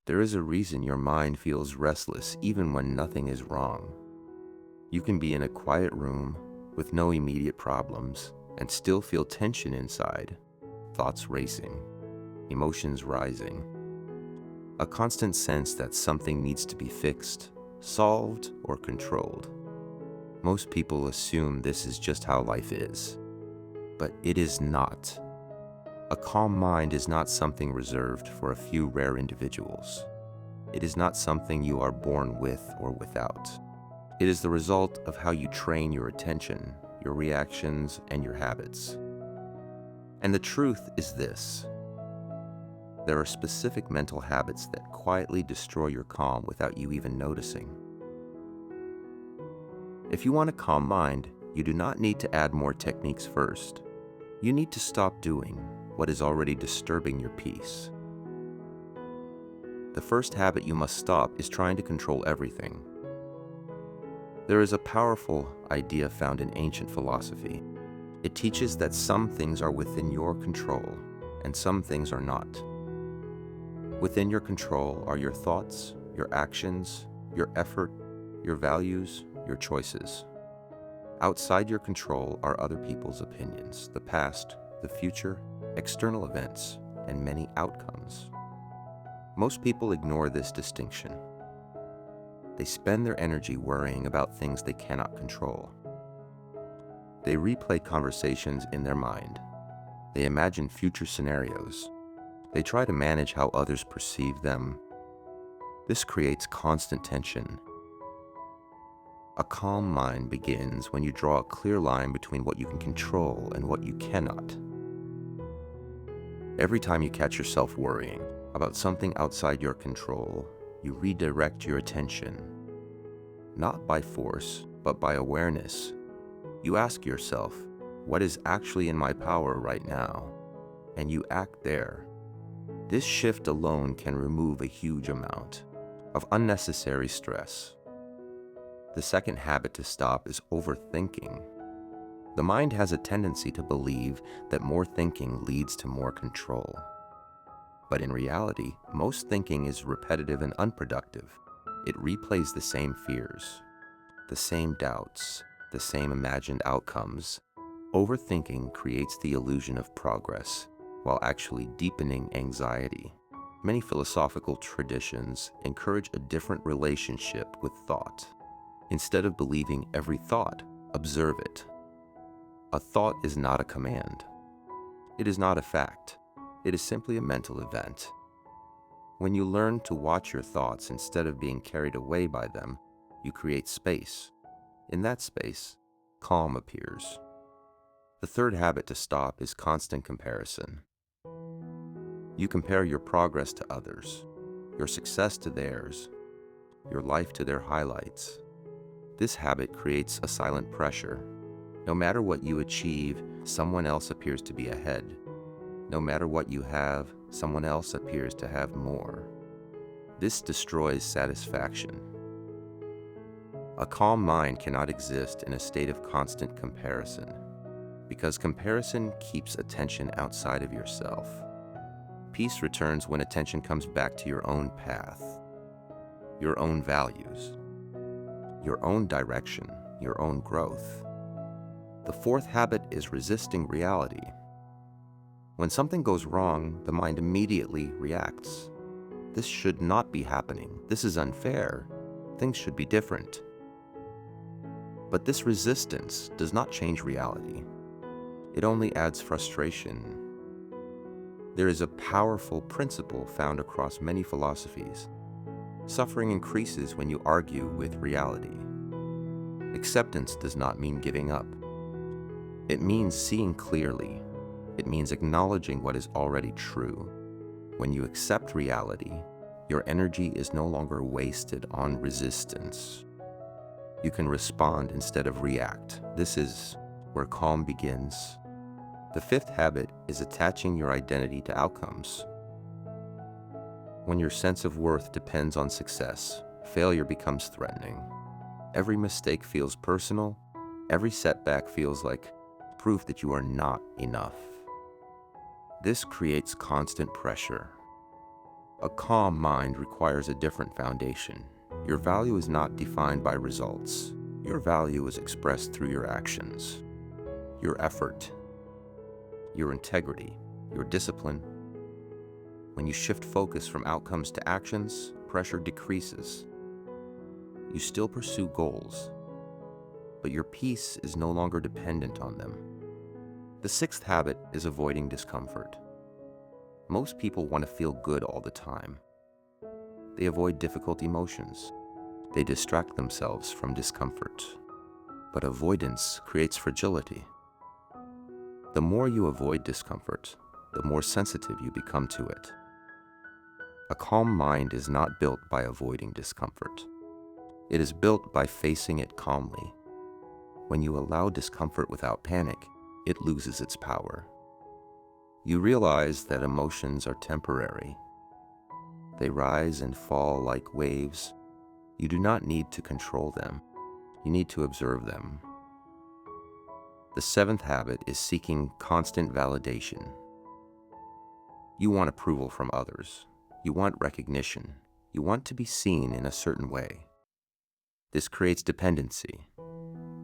There is a reason your mind feels restless even when nothing is wrong. You can be in a quiet room with no immediate problems and still feel tension inside, thoughts racing, emotions rising, a constant sense that something needs to be fixed, solved, or controlled. Most people assume this is just how life is, but it is not. A calm mind is not something reserved for a few rare individuals. It is not something you are born with or without. It is the result of how you train your attention, your reactions, and your habits. And the truth is this: there are specific mental habits that quietly destroy your calm without you even noticing. If you want a calm mind, you do not need to add more techniques first. You need to stop doing what is already disturbing your peace. The first habit you must stop is trying to control everything. There is a powerful idea found in ancient philosophy. It teaches that some things are within your control and some things are not. Within your control are your thoughts, your actions, your effort, your values, your choices. Outside your control are other people's opinions, the past, the future, external events, and many outcomes. Most people ignore this distinction. They spend their energy worrying about things they cannot control. They replay conversations in their mind. They imagine future scenarios. They try to manage how others perceive them. This creates constant tension. A calm mind begins when you draw a clear line between what you can control and what you cannot. Every time you catch yourself worrying about something outside your control, you redirect your attention. Not by force, but by awareness. You ask yourself, what is actually in my power right now? And you act there. This shift alone can remove a huge amount of unnecessary stress. The second habit to stop is overthinking. The mind has a tendency to believe that more thinking leads to more control. But in reality, most thinking is repetitive and unproductive. It replays the same fears, the same doubts, the same imagined outcomes. Overthinking creates the illusion of progress, while actually deepening anxiety. Many philosophical traditions encourage a different relationship with thought. Instead of believing every thought, observe it. A thought is not a command. It is not a fact. It is simply a mental event. When you learn to watch your thoughts instead of being carried away by them, you create space. In that space, calm appears. The third habit to stop is constant comparison. You compare your progress to others, your success to theirs, your life to their highlights. This habit creates a silent pressure. No matter what you achieve, someone else appears to be ahead. No matter what you have, someone else appears to have more. This destroys satisfaction. A calm mind cannot exist in a state of constant comparison, because comparison keeps attention outside of yourself. Peace returns when attention comes back to your own path, your own values, your own direction, your own growth. The fourth habit is resisting reality. When something goes wrong, the mind immediately reacts. This should not be happening. This is unfair. Things should be different. But this resistance does not change reality. It only adds frustration. There is a powerful principle found across many philosophies. Suffering increases when you argue with reality. Acceptance does not mean giving up. It means seeing clearly. It means acknowledging what is already true. When you accept reality, your energy is no longer wasted on resistance. You can respond instead of react. This is where calm begins. The fifth habit is attaching your identity to outcomes. When your sense of worth depends on success, failure becomes threatening. Every mistake feels personal. Every setback feels like proof that you are not enough. This creates constant pressure. A calm mind requires a different foundation. Your value is not defined by results. Your value is expressed through your actions, your effort, your integrity, your discipline. When you shift focus from outcomes to actions, pressure decreases. You still pursue goals, but your peace is no longer dependent on them. The sixth habit is avoiding discomfort. Most people want to feel good all the time. They avoid difficult emotions. They distract themselves from discomfort. But avoidance creates fragility. The more you avoid discomfort, the more sensitive you become to it. A calm mind is not built by avoiding discomfort. It is built by facing it calmly. When you allow discomfort without panic, it loses its power. You realize that emotions are temporary. They rise and fall like waves. You do not need to control them. You need to observe them. The seventh habit is seeking constant validation. You want approval from others. You want recognition. You want to be seen in a certain way. This creates dependency.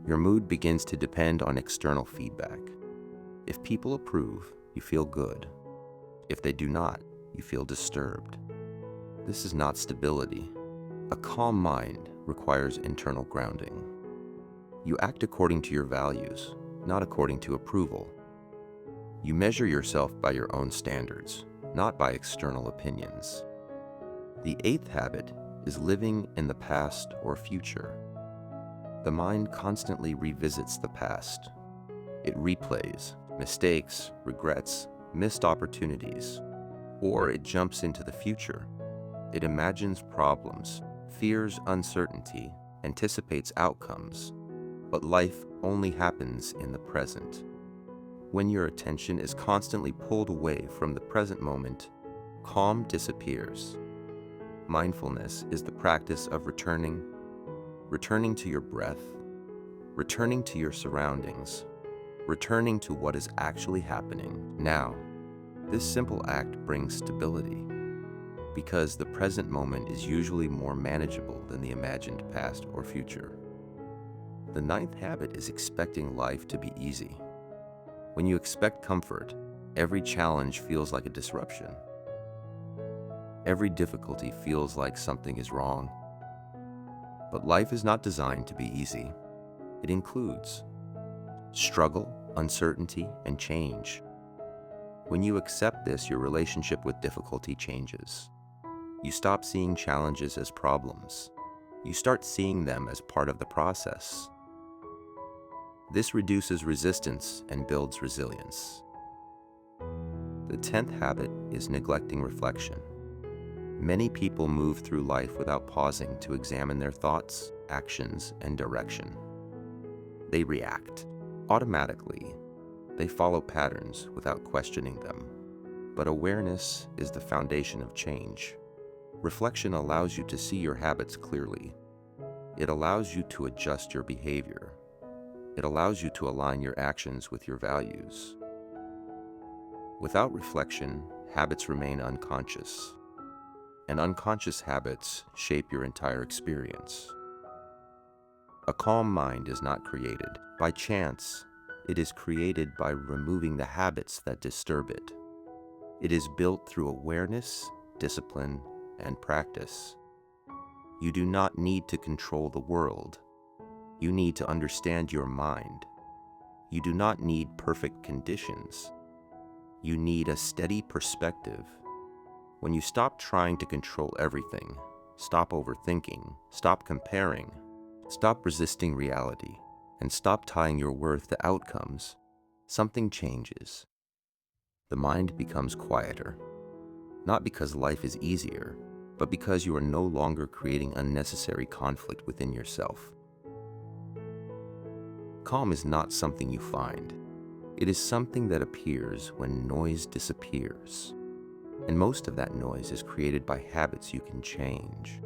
Your mood begins to depend on external feedback. If people approve, you feel good. If they do not, you feel disturbed. This is not stability. A calm mind requires internal grounding. You act according to your values, not according to approval. You measure yourself by your own standards, not by external opinions. The eighth habit is living in the past or future. The mind constantly revisits the past. It replays mistakes, regrets, missed opportunities, or it jumps into the future. It imagines problems, fears uncertainty, anticipates outcomes, but life only happens in the present. When your attention is constantly pulled away from the present moment, calm disappears. Mindfulness is the practice of returning to your breath, returning to your surroundings, returning to what is actually happening now. This simple act brings stability, because the present moment is usually more manageable than the imagined past or future. The ninth habit is expecting life to be easy. When you expect comfort, every challenge feels like a disruption. Every difficulty feels like something is wrong. But life is not designed to be easy. It includes struggle, uncertainty, and change. When you accept this, your relationship with difficulty changes. You stop seeing challenges as problems. You start seeing them as part of the process. This reduces resistance and builds resilience. The 10th habit is neglecting reflection. Many people move through life without pausing to examine their thoughts, actions, and direction. They react automatically. They follow patterns without questioning them. But awareness is the foundation of change. Reflection allows you to see your habits clearly. It allows you to adjust your behavior. It allows you to align your actions with your values. Without reflection, habits remain unconscious. And unconscious habits shape your entire experience. A calm mind is not created by chance. It is created by removing the habits that disturb it. It is built through awareness, discipline, and practice. You do not need to control the world. You need to understand your mind. You do not need perfect conditions. You need a steady perspective. When you stop trying to control everything, stop overthinking, stop comparing, stop resisting reality, and stop tying your worth to outcomes, something changes. The mind becomes quieter, not because life is easier, but because you are no longer creating unnecessary conflict within yourself. Calm is not something you find. It is something that appears when noise disappears. And most of that noise is created by habits you can change.